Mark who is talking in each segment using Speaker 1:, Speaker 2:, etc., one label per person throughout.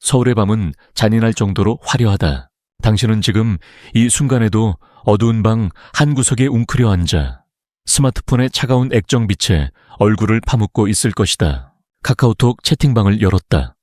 Speaker 1: 서울의 밤은 잔인할 정도로 화려하다. 당신은 지금 이 순간에도 어두운 방 한 구석에 웅크려 앉아 스마트폰의 차가운 액정빛에 얼굴을 파묻고 있을 것이다. 카카오톡 채팅방을 열었다.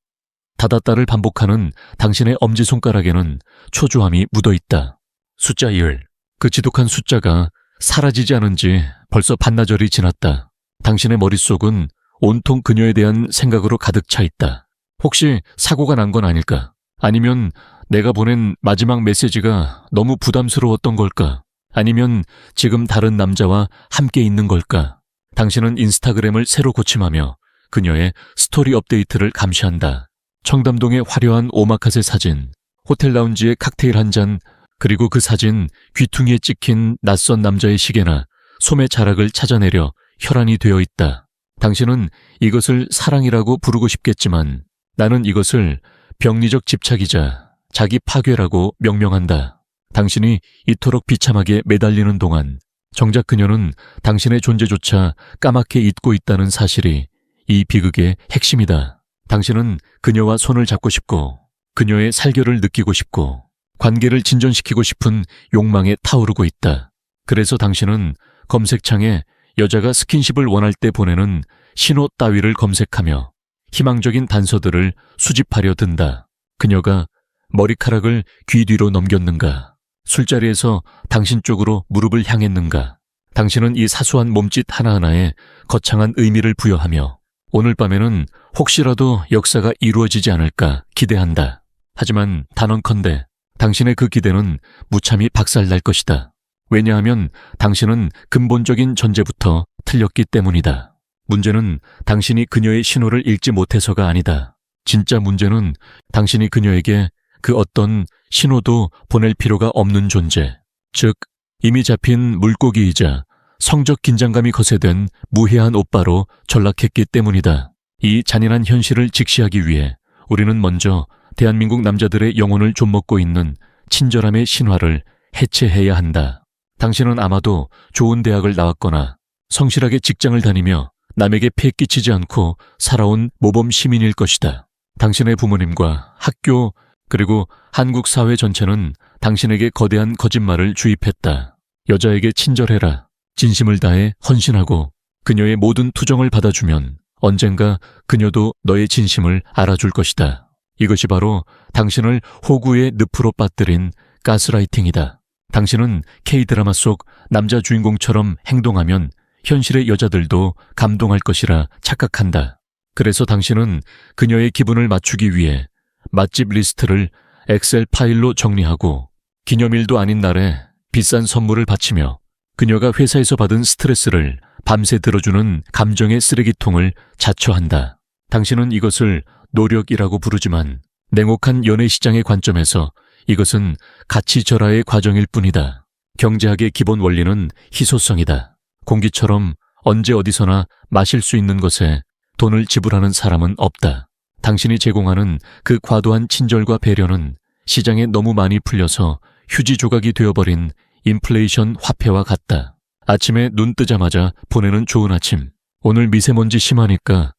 Speaker 1: 닫았다를 반복하는 당신의 엄지손가락에는 초조함이 묻어있다. 숫자 1. 그 지독한 숫자가 사라지지 않은 지 벌써 반나절이 지났다. 당신의 머릿속은 온통 그녀에 대한 생각으로 가득 차 있다. 혹시 사고가 난 건 아닐까? 아니면 내가 보낸 마지막 메시지가 너무 부담스러웠던 걸까? 아니면 지금 다른 남자와 함께 있는 걸까? 당신은 인스타그램을 새로 고침하며 그녀의 스토리 업데이트를 감시한다. 청담동의 화려한 오마카세 사진, 호텔 라운지의 칵테일 한 잔, 그리고 그 사진 귀퉁이에 찍힌 낯선 남자의 시계나 소매 자락을 찾아내려 혈안이 되어 있다. 당신은 이것을 사랑이라고 부르고 싶겠지만 나는 이것을 병리적 집착이자 자기 파괴라고 명명한다. 당신이 이토록 비참하게 매달리는 동안 정작 그녀는 당신의 존재조차 까맣게 잊고 있다는 사실이 이 비극의 핵심이다. 당신은 그녀와 손을 잡고 싶고 그녀의 살결을 느끼고 싶고 관계를 진전시키고 싶은 욕망에 타오르고 있다. 그래서 당신은 검색창에 여자가 스킨십을 원할 때 보내는 신호 따위를 검색하며 희망적인 단서들을 수집하려 든다. 그녀가 머리카락을 귀 뒤로 넘겼는가? 술자리에서 당신 쪽으로 무릎을 향했는가? 당신은 이 사소한 몸짓 하나하나에 거창한 의미를 부여하며 오늘 밤에는 혹시라도 역사가 이루어지지 않을까 기대한다. 하지만 단언컨대 당신의 그 기대는 무참히 박살날 것이다. 왜냐하면 당신은 근본적인 전제부터 틀렸기 때문이다. 문제는 당신이 그녀의 신호를 읽지 못해서가 아니다. 진짜 문제는 당신이 그녀에게 그 어떤 신호도 보낼 필요가 없는 존재, 즉 이미 잡힌 물고기이자 성적 긴장감이 거세된 무해한 오빠로 전락했기 때문이다. 이 잔인한 현실을 직시하기 위해 우리는 먼저 대한민국 남자들의 영혼을 좀먹고 있는 친절함의 신화를 해체해야 한다. 당신은 아마도 좋은 대학을 나왔거나 성실하게 직장을 다니며 남에게 폐 끼치지 않고 살아온 모범 시민일 것이다. 당신의 부모님과 학교 그리고 한국 사회 전체는 당신에게 거대한 거짓말을 주입했다. 여자에게 친절해라. 진심을 다해 헌신하고 그녀의 모든 투정을 받아주면 언젠가 그녀도 너의 진심을 알아줄 것이다. 이것이 바로 당신을 호구의 늪으로 빠뜨린 가스라이팅이다. 당신은 K드라마 속 남자 주인공처럼 행동하면 현실의 여자들도 감동할 것이라 착각한다. 그래서 당신은 그녀의 기분을 맞추기 위해 맛집 리스트를 엑셀 파일로 정리하고 기념일도 아닌 날에 비싼 선물을 바치며 그녀가 회사에서 받은 스트레스를 밤새 들어주는 감정의 쓰레기통을 자처한다. 당신은 이것을 노력이라고 부르지만 냉혹한 연애시장의 관점에서 이것은 가치절하의 과정일 뿐이다. 경제학의 기본 원리는 희소성이다. 공기처럼 언제 어디서나 마실 수 있는 것에 돈을 지불하는 사람은 없다. 당신이 제공하는 그 과도한 친절과 배려는 시장에 너무 많이 풀려서 휴지 조각이 되어버린 인플레이션 화폐와 같다. 아침에 눈 뜨자마자 보내는 좋은 아침. 오늘 미세먼지 심하니까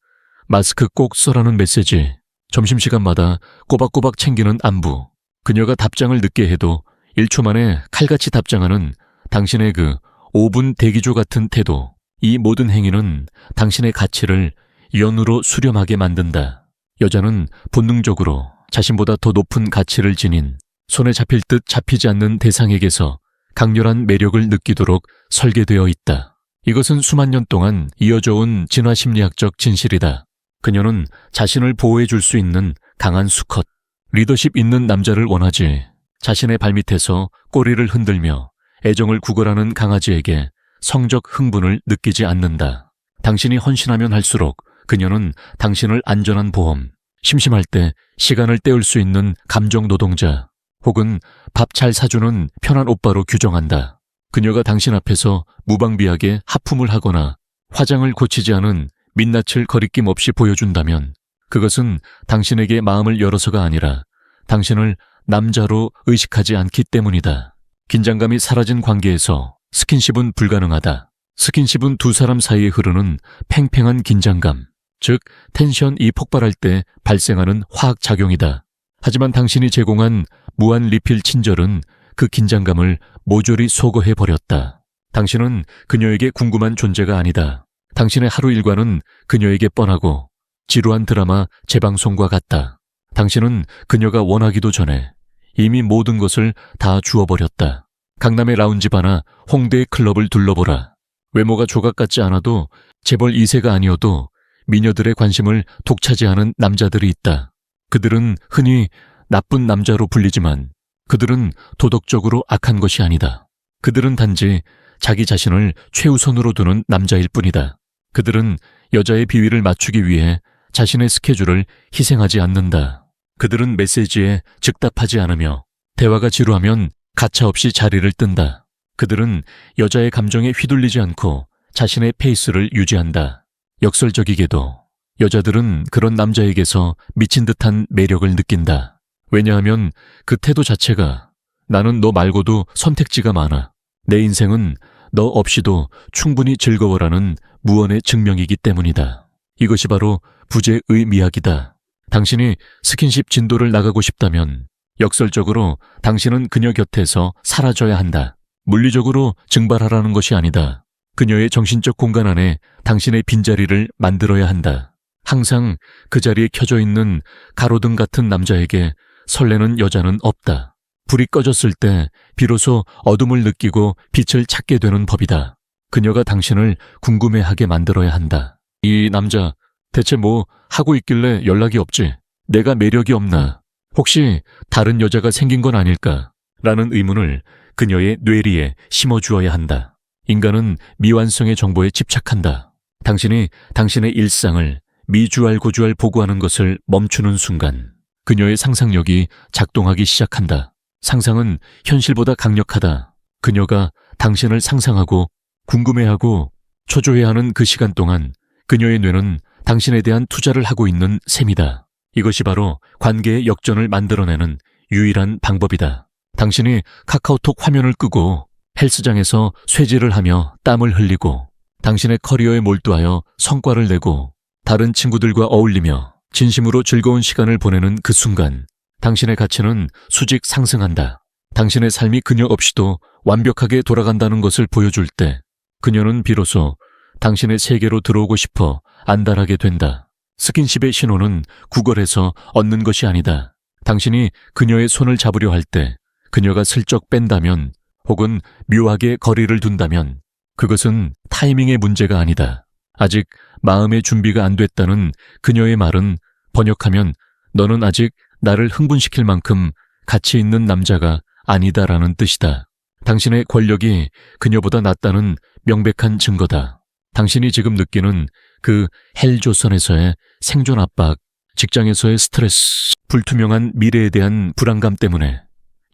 Speaker 1: 마스크 꼭 써라는 메시지. 점심시간마다 꼬박꼬박 챙기는 안부. 그녀가 답장을 늦게 해도 1초 만에 칼같이 답장하는 당신의 그 5분 대기조 같은 태도. 이 모든 행위는 당신의 가치를 연으로 수렴하게 만든다. 여자는 본능적으로 자신보다 더 높은 가치를 지닌 손에 잡힐 듯 잡히지 않는 대상에게서 강렬한 매력을 느끼도록 설계되어 있다. 이것은 수만 년 동안 이어져 온 진화심리학적 진실이다. 그녀는 자신을 보호해 줄 수 있는 강한 수컷, 리더십 있는 남자를 원하지. 자신의 발밑에서 꼬리를 흔들며 애정을 구걸하는 강아지에게 성적 흥분을 느끼지 않는다. 당신이 헌신하면 할수록 그녀는 당신을 안전한 보험, 심심할 때 시간을 때울 수 있는 감정 노동자, 혹은 밥 잘 사주는 편한 오빠로 규정한다. 그녀가 당신 앞에서 무방비하게 하품을 하거나 화장을 고치지 않은 민낯을 거리낌 없이 보여준다면 그것은 당신에게 마음을 열어서가 아니라 당신을 남자로 의식하지 않기 때문이다. 긴장감이 사라진 관계에서 스킨십은 불가능하다. 스킨십은 두 사람 사이에 흐르는 팽팽한 긴장감, 즉 텐션이 폭발할 때 발생하는 화학작용이다. 하지만 당신이 제공한 무한 리필 친절은 그 긴장감을 모조리 소거해버렸다. 당신은 그녀에게 궁금한 존재가 아니다. 당신의 하루 일과는 그녀에게 뻔하고 지루한 드라마 재방송과 같다. 당신은 그녀가 원하기도 전에 이미 모든 것을 다 주어버렸다. 강남의 라운지바나 홍대의 클럽을 둘러보라. 외모가 조각 같지 않아도 재벌 2세가 아니어도 미녀들의 관심을 독차지하는 남자들이 있다. 그들은 흔히 나쁜 남자로 불리지만 그들은 도덕적으로 악한 것이 아니다. 그들은 단지 자기 자신을 최우선으로 두는 남자일 뿐이다. 그들은 여자의 비위를 맞추기 위해 자신의 스케줄을 희생하지 않는다. 그들은 메시지에 즉답하지 않으며 대화가 지루하면 가차없이 자리를 뜬다. 그들은 여자의 감정에 휘둘리지 않고 자신의 페이스를 유지한다. 역설적이게도 여자들은 그런 남자에게서 미친 듯한 매력을 느낀다. 왜냐하면 그 태도 자체가 나는 너 말고도 선택지가 많아. 내 인생은 너 없이도 충분히 즐거워라는 무언의 증명이기 때문이다. 이것이 바로 부재의 미학이다. 당신이 스킨십 진도를 나가고 싶다면 역설적으로 당신은 그녀 곁에서 사라져야 한다. 물리적으로 증발하라는 것이 아니다. 그녀의 정신적 공간 안에 당신의 빈자리를 만들어야 한다. 항상 그 자리에 켜져 있는 가로등 같은 남자에게 설레는 여자는 없다. 불이 꺼졌을 때 비로소 어둠을 느끼고 빛을 찾게 되는 법이다. 그녀가 당신을 궁금해하게 만들어야 한다. 이 남자 대체 뭐 하고 있길래 연락이 없지? 내가 매력이 없나? 혹시 다른 여자가 생긴 건 아닐까? 라는 의문을 그녀의 뇌리에 심어주어야 한다. 인간은 미완성의 정보에 집착한다. 당신이 당신의 일상을 미주알고주알 보고하는 것을 멈추는 순간 그녀의 상상력이 작동하기 시작한다. 상상은 현실보다 강력하다. 그녀가 당신을 상상하고 궁금해하고 초조해하는 그 시간 동안 그녀의 뇌는 당신에 대한 투자를 하고 있는 셈이다. 이것이 바로 관계의 역전을 만들어내는 유일한 방법이다. 당신이 카카오톡 화면을 끄고 헬스장에서 쇠질을 하며 땀을 흘리고 당신의 커리어에 몰두하여 성과를 내고 다른 친구들과 어울리며 진심으로 즐거운 시간을 보내는 그 순간 당신의 가치는 수직 상승한다. 당신의 삶이 그녀 없이도 완벽하게 돌아간다는 것을 보여줄 때 그녀는 비로소 당신의 세계로 들어오고 싶어 안달하게 된다. 스킨십의 신호는 구걸해서 얻는 것이 아니다. 당신이 그녀의 손을 잡으려 할 때 그녀가 슬쩍 뺀다면 혹은 묘하게 거리를 둔다면 그것은 타이밍의 문제가 아니다. 아직 마음의 준비가 안 됐다는 그녀의 말은 번역하면 너는 아직 나를 흥분시킬 만큼 가치 있는 남자가 아니다라는 뜻이다. 당신의 권력이 그녀보다 낫다는 명백한 증거다. 당신이 지금 느끼는 그 헬조선에서의 생존 압박, 직장에서의 스트레스, 불투명한 미래에 대한 불안감 때문에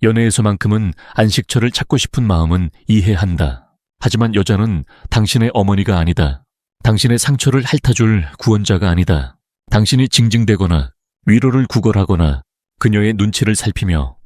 Speaker 1: 연애에서만큼은 안식처를 찾고 싶은 마음은 이해한다. 하지만 여자는 당신의 어머니가 아니다. 당신의 상처를 핥아줄 구원자가 아니다. 당신이 징징대거나 위로를 구걸하거나 그녀의 눈치를 살피며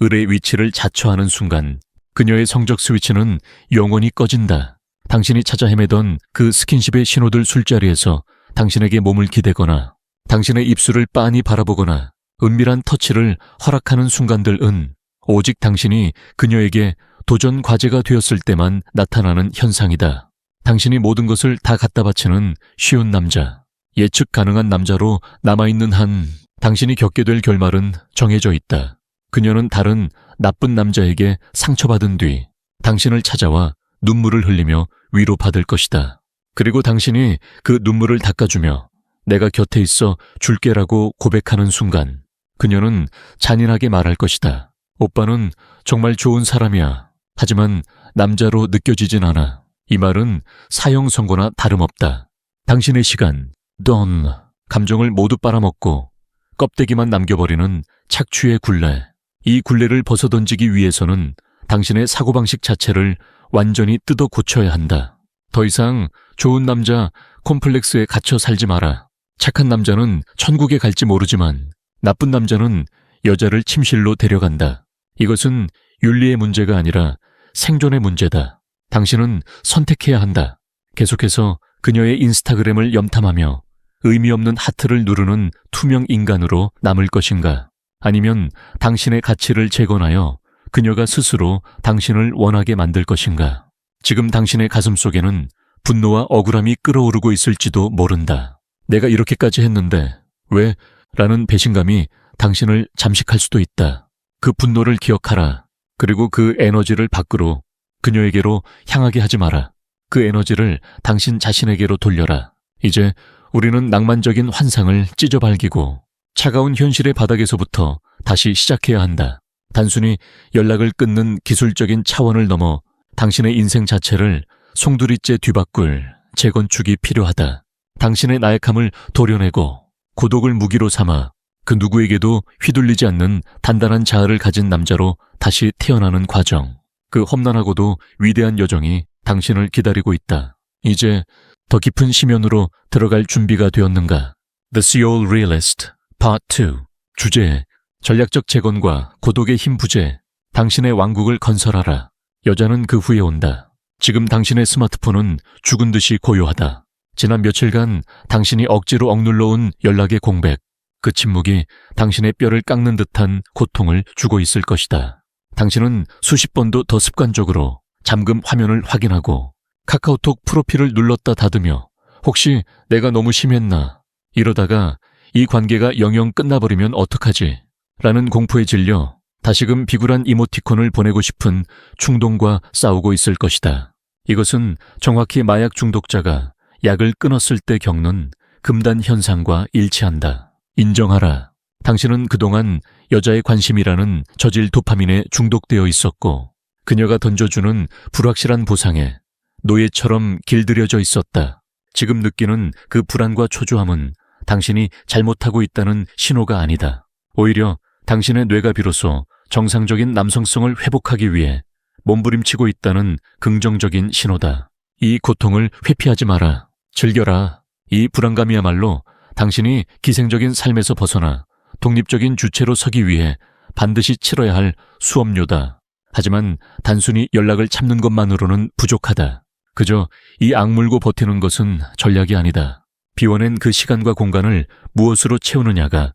Speaker 1: 을의 위치를 자처하는 순간 그녀의 성적 스위치는 영원히 꺼진다. 당신이 찾아 헤매던 그 스킨십의 신호들 술자리에서 당신에게 몸을 기대거나 당신의 입술을 빤히 바라보거나 은밀한 터치를 허락하는 순간들은 오직 당신이 그녀에게 도전 과제가 되었을 때만 나타나는 현상이다. 당신이 모든 것을 다 갖다 바치는 쉬운 남자, 예측 가능한 남자로 남아있는 한 당신이 겪게 될 결말은 정해져 있다. 그녀는 다른 나쁜 남자에게 상처받은 뒤 당신을 찾아와 눈물을 흘리며 위로받을 것이다. 그리고 당신이 그 눈물을 닦아주며 내가 곁에 있어 줄게라고 고백하는 순간 그녀는 잔인하게 말할 것이다. 오빠는 정말 좋은 사람이야. 하지만 남자로 느껴지진 않아. 이 말은 사형 선고나 다름없다. 당신의 시간, 돈, 감정을 모두 빨아먹고 껍데기만 남겨버리는 착취의 굴레. 이 굴레를 벗어던지기 위해서는 당신의 사고방식 자체를 완전히 뜯어 고쳐야 한다. 더 이상 좋은 남자 콤플렉스에 갇혀 살지 마라. 착한 남자는 천국에 갈지 모르지만 나쁜 남자는 여자를 침실로 데려간다. 이것은 윤리의 문제가 아니라 생존의 문제다. 당신은 선택해야 한다. 계속해서 그녀의 인스타그램을 염탐하며 의미 없는 하트를 누르는 투명 인간으로 남을 것인가? 아니면 당신의 가치를 재건하여 그녀가 스스로 당신을 원하게 만들 것인가? 지금 당신의 가슴 속에는 분노와 억울함이 끓어오르고 있을지도 모른다. 내가 이렇게까지 했는데 왜? 라는 배신감이 당신을 잠식할 수도 있다. 그 분노를 기억하라. 그리고 그 에너지를 밖으로 그녀에게로 향하게 하지 마라. 그 에너지를 당신 자신에게로 돌려라. 이제 우리는 낭만적인 환상을 찢어발기고 차가운 현실의 바닥에서부터 다시 시작해야 한다. 단순히 연락을 끊는 기술적인 차원을 넘어 당신의 인생 자체를 송두리째 뒤바꿀 재건축이 필요하다. 당신의 나약함을 도려내고 고독을 무기로 삼아 그 누구에게도 휘둘리지 않는 단단한 자아를 가진 남자로 다시 태어나는 과정. 그 험난하고도 위대한 여정이 당신을 기다리고 있다. 이제 더 깊은 심연으로 들어갈 준비가 되었는가? The Seoul Realist Part 2. 주제: 전략적 재건과 고독의 힘 부재. 당신의 왕국을 건설하라. 여자는 그 후에 온다. 지금 당신의 스마트폰은 죽은 듯이 고요하다. 지난 며칠간 당신이 억지로 억눌러온 연락의 공백, 그 침묵이 당신의 뼈를 깎는 듯한 고통을 주고 있을 것이다. 당신은 수십 번도 더 습관적으로 잠금 화면을 확인하고 카카오톡 프로필을 눌렀다 닫으며 혹시 내가 너무 심했나? 이러다가 이 관계가 영영 끝나버리면 어떡하지? 라는 공포에 질려 다시금 비굴한 이모티콘을 보내고 싶은 충동과 싸우고 있을 것이다. 이것은 정확히 마약 중독자가 약을 끊었을 때 겪는 금단 현상과 일치한다. 인정하라. 당신은 그동안 여자의 관심이라는 저질 도파민에 중독되어 있었고 그녀가 던져주는 불확실한 보상에 노예처럼 길들여져 있었다. 지금 느끼는 그 불안과 초조함은 당신이 잘못하고 있다는 신호가 아니다. 오히려 당신의 뇌가 비로소 정상적인 남성성을 회복하기 위해 몸부림치고 있다는 긍정적인 신호다. 이 고통을 회피하지 마라. 즐겨라. 이 불안감이야말로 당신이 기생적인 삶에서 벗어나 독립적인 주체로 서기 위해 반드시 치러야 할 수업료다. 하지만 단순히 연락을 참는 것만으로는 부족하다. 그저 이 악물고 버티는 것은 전략이 아니다. 비워낸 그 시간과 공간을 무엇으로 채우느냐가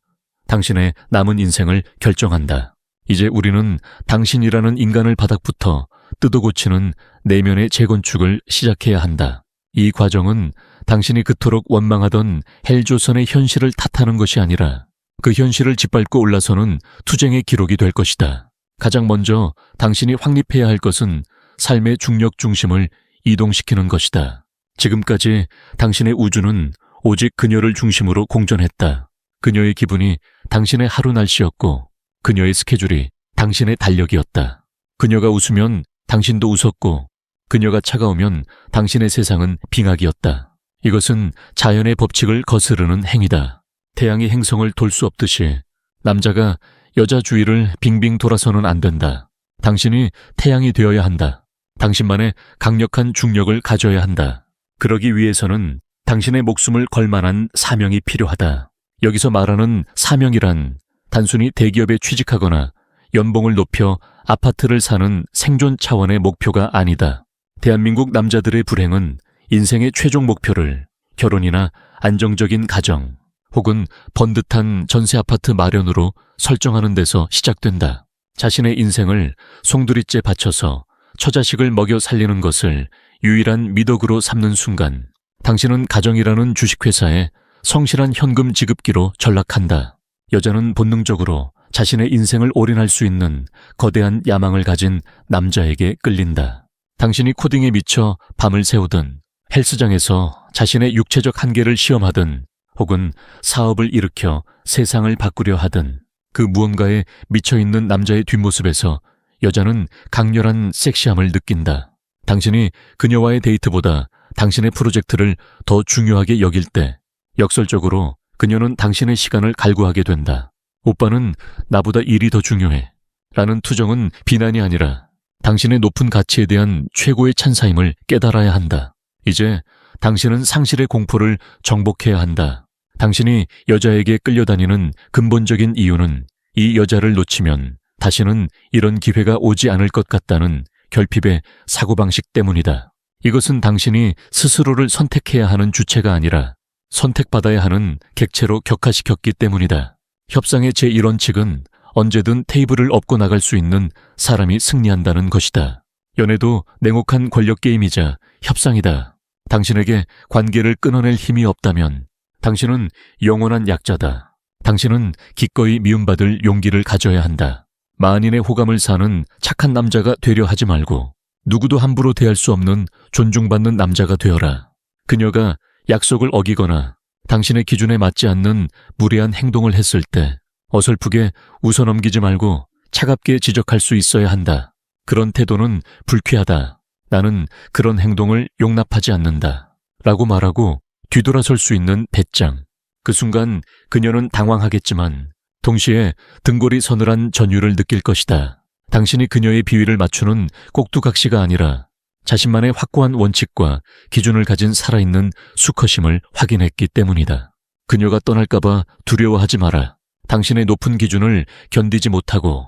Speaker 1: 당신의 남은 인생을 결정한다. 이제 우리는 당신이라는 인간을 바닥부터 뜯어고치는 내면의 재건축을 시작해야 한다. 이 과정은 당신이 그토록 원망하던 헬조선의 현실을 탓하는 것이 아니라 그 현실을 짓밟고 올라서는 투쟁의 기록이 될 것이다. 가장 먼저 당신이 확립해야 할 것은 삶의 중력 중심을 이동시키는 것이다. 지금까지 당신의 우주는 오직 그녀를 중심으로 공전했다. 그녀의 기분이 당신의 하루 날씨였고 그녀의 스케줄이 당신의 달력이었다. 그녀가 웃으면 당신도 웃었고 그녀가 차가우면 당신의 세상은 빙하기였다. 이것은 자연의 법칙을 거스르는 행위다. 태양이 행성을 돌 수 없듯이 남자가 여자 주위를 빙빙 돌아서는 안 된다. 당신이 태양이 되어야 한다. 당신만의 강력한 중력을 가져야 한다. 그러기 위해서는 당신의 목숨을 걸 만한 사명이 필요하다. 여기서 말하는 사명이란 단순히 대기업에 취직하거나 연봉을 높여 아파트를 사는 생존 차원의 목표가 아니다. 대한민국 남자들의 불행은 인생의 최종 목표를 결혼이나 안정적인 가정 혹은 번듯한 전세 아파트 마련으로 설정하는 데서 시작된다. 자신의 인생을 송두리째 바쳐서 처자식을 먹여 살리는 것을 유일한 미덕으로 삼는 순간 당신은 가정이라는 주식회사에 성실한 현금 지급기로 전락한다. 여자는 본능적으로 자신의 인생을 올인할 수 있는 거대한 야망을 가진 남자에게 끌린다. 당신이 코딩에 미쳐 밤을 새우든 헬스장에서 자신의 육체적 한계를 시험하든 혹은 사업을 일으켜 세상을 바꾸려 하든 그 무언가에 미쳐있는 남자의 뒷모습에서 여자는 강렬한 섹시함을 느낀다. 당신이 그녀와의 데이트보다 당신의 프로젝트를 더 중요하게 여길 때 역설적으로 그녀는 당신의 시간을 갈구하게 된다. 오빠는 나보다 일이 더 중요해. 라는 투정은 비난이 아니라 당신의 높은 가치에 대한 최고의 찬사임을 깨달아야 한다. 이제 당신은 상실의 공포를 정복해야 한다. 당신이 여자에게 끌려다니는 근본적인 이유는 이 여자를 놓치면 다시는 이런 기회가 오지 않을 것 같다는 결핍의 사고방식 때문이다. 이것은 당신이 스스로를 선택해야 하는 주체가 아니라 선택받아야 하는 객체로 격화시켰기 때문이다. 협상의 제1원칙은 언제든 테이블을 엎고 나갈 수 있는 사람이 승리한다는 것이다. 연애도 냉혹한 권력 게임이자 협상이다. 당신에게 관계를 끊어낼 힘이 없다면 당신은 영원한 약자다. 당신은 기꺼이 미움받을 용기를 가져야 한다. 만인의 호감을 사는 착한 남자가 되려 하지 말고 누구도 함부로 대할 수 없는 존중받는 남자가 되어라. 그녀가 약속을 어기거나 당신의 기준에 맞지 않는 무례한 행동을 했을 때 어설프게 웃어넘기지 말고 차갑게 지적할 수 있어야 한다. 그런 태도는 불쾌하다. 나는 그런 행동을 용납하지 않는다. 라고 말하고 뒤돌아설 수 있는 배짱. 그 순간 그녀는 당황하겠지만 동시에 등골이 서늘한 전율을 느낄 것이다. 당신이 그녀의 비위를 맞추는 꼭두각시가 아니라 자신만의 확고한 원칙과 기준을 가진 살아있는 수컷임을 확인했기 때문이다. 그녀가 떠날까봐 두려워하지 마라. 당신의 높은 기준을 견디지 못하고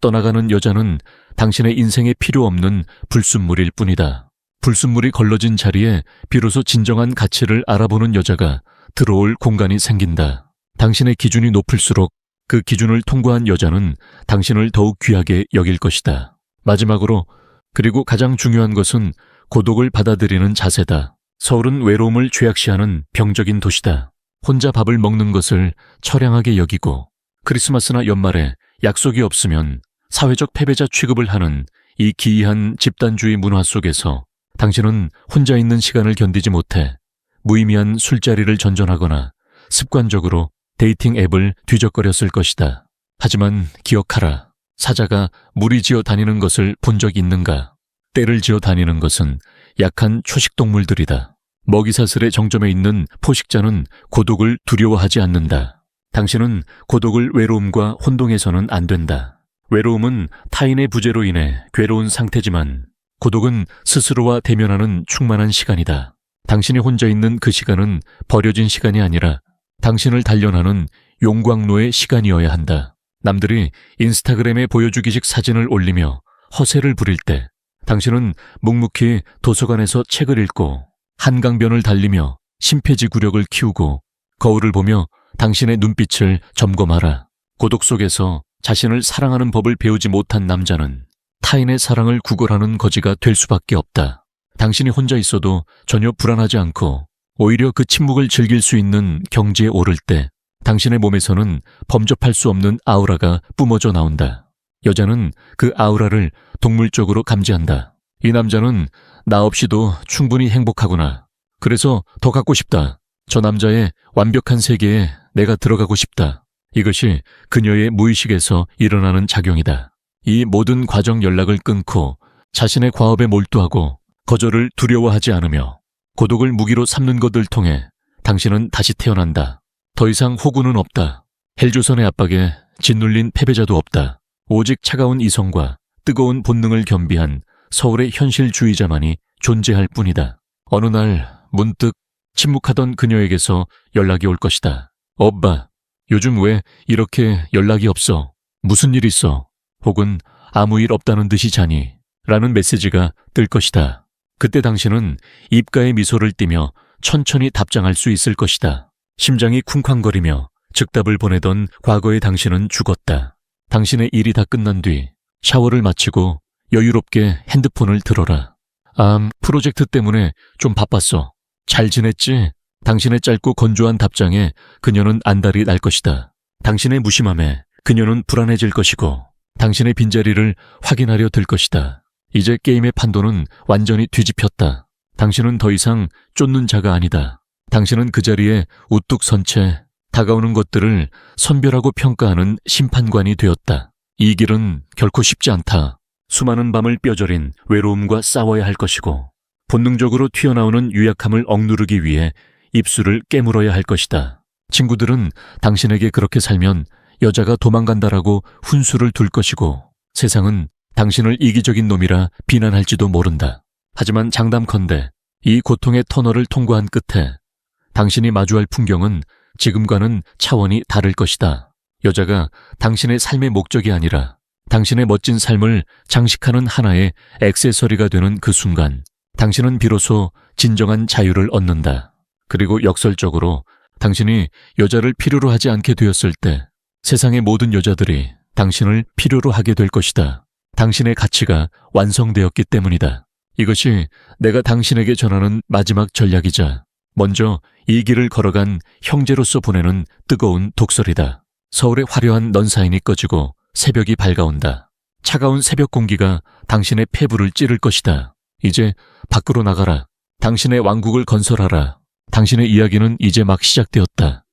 Speaker 1: 떠나가는 여자는 당신의 인생에 필요 없는 불순물일 뿐이다. 불순물이 걸러진 자리에 비로소 진정한 가치를 알아보는 여자가 들어올 공간이 생긴다. 당신의 기준이 높을수록 그 기준을 통과한 여자는 당신을 더욱 귀하게 여길 것이다. 마지막으로 그리고 가장 중요한 것은 고독을 받아들이는 자세다. 서울은 외로움을 죄악시하는 병적인 도시다. 혼자 밥을 먹는 것을 처량하게 여기고 크리스마스나 연말에 약속이 없으면 사회적 패배자 취급을 하는 이 기이한 집단주의 문화 속에서 당신은 혼자 있는 시간을 견디지 못해 무의미한 술자리를 전전하거나 습관적으로 데이팅 앱을 뒤적거렸을 것이다. 하지만 기억하라. 사자가 무리 지어 다니는 것을 본 적이 있는가? 떼를 지어 다니는 것은 약한 초식동물들이다. 먹이사슬의 정점에 있는 포식자는 고독을 두려워하지 않는다. 당신은 고독을 외로움과 혼동해서는 안 된다. 외로움은 타인의 부재로 인해 괴로운 상태지만 고독은 스스로와 대면하는 충만한 시간이다. 당신이 혼자 있는 그 시간은 버려진 시간이 아니라 당신을 단련하는 용광로의 시간이어야 한다. 남들이 인스타그램에 보여주기식 사진을 올리며 허세를 부릴 때 당신은 묵묵히 도서관에서 책을 읽고 한강변을 달리며 심폐지구력을 키우고 거울을 보며 당신의 눈빛을 점검하라. 고독 속에서 자신을 사랑하는 법을 배우지 못한 남자는 타인의 사랑을 구걸하는 거지가 될 수밖에 없다. 당신이 혼자 있어도 전혀 불안하지 않고 오히려 그 침묵을 즐길 수 있는 경지에 오를 때 당신의 몸에서는 범접할 수 없는 아우라가 뿜어져 나온다. 여자는 그 아우라를 동물적으로 감지한다. 이 남자는 나 없이도 충분히 행복하구나. 그래서 더 갖고 싶다. 저 남자의 완벽한 세계에 내가 들어가고 싶다. 이것이 그녀의 무의식에서 일어나는 작용이다. 이 모든 과정 연락을 끊고 자신의 과업에 몰두하고 거절을 두려워하지 않으며 고독을 무기로 삼는 것을 통해 당신은 다시 태어난다. 더 이상 호구는 없다. 헬조선의 압박에 짓눌린 패배자도 없다. 오직 차가운 이성과 뜨거운 본능을 겸비한 서울의 현실주의자만이 존재할 뿐이다. 어느 날 문득 침묵하던 그녀에게서 연락이 올 것이다. 오빠, 요즘 왜 이렇게 연락이 없어? 무슨 일 있어? 혹은 아무 일 없다는 듯이 자니? 라는 메시지가 뜰 것이다. 그때 당신은 입가에 미소를 띠며 천천히 답장할 수 있을 것이다. 심장이 쿵쾅거리며 즉답을 보내던 과거의 당신은 죽었다. 당신의 일이 다 끝난 뒤 샤워를 마치고 여유롭게 핸드폰을 들어라. 프로젝트 때문에 좀 바빴어. 잘 지냈지? 당신의 짧고 건조한 답장에 그녀는 안달이 날 것이다. 당신의 무심함에 그녀는 불안해질 것이고 당신의 빈자리를 확인하려 들 것이다. 이제 게임의 판도는 완전히 뒤집혔다. 당신은 더 이상 쫓는 자가 아니다. 당신은 그 자리에 우뚝 선 채 다가오는 것들을 선별하고 평가하는 심판관이 되었다. 이 길은 결코 쉽지 않다. 수많은 밤을 뼈저린 외로움과 싸워야 할 것이고 본능적으로 튀어나오는 유약함을 억누르기 위해 입술을 깨물어야 할 것이다. 친구들은 당신에게 그렇게 살면 여자가 도망간다라고 훈수를 둘 것이고 세상은 당신을 이기적인 놈이라 비난할지도 모른다. 하지만 장담컨대 이 고통의 터널을 통과한 끝에 당신이 마주할 풍경은 지금과는 차원이 다를 것이다. 여자가 당신의 삶의 목적이 아니라 당신의 멋진 삶을 장식하는 하나의 액세서리가 되는 그 순간 당신은 비로소 진정한 자유를 얻는다. 그리고 역설적으로 당신이 여자를 필요로 하지 않게 되었을 때 세상의 모든 여자들이 당신을 필요로 하게 될 것이다. 당신의 가치가 완성되었기 때문이다. 이것이 내가 당신에게 전하는 마지막 전략이자 먼저 이 길을 걸어간 형제로서 보내는 뜨거운 독설이다. 서울의 화려한 넌사인이 꺼지고 새벽이 밝아온다. 차가운 새벽 공기가 당신의 폐부를 찌를 것이다. 이제 밖으로 나가라. 당신의 왕국을 건설하라. 당신의 이야기는 이제 막 시작되었다.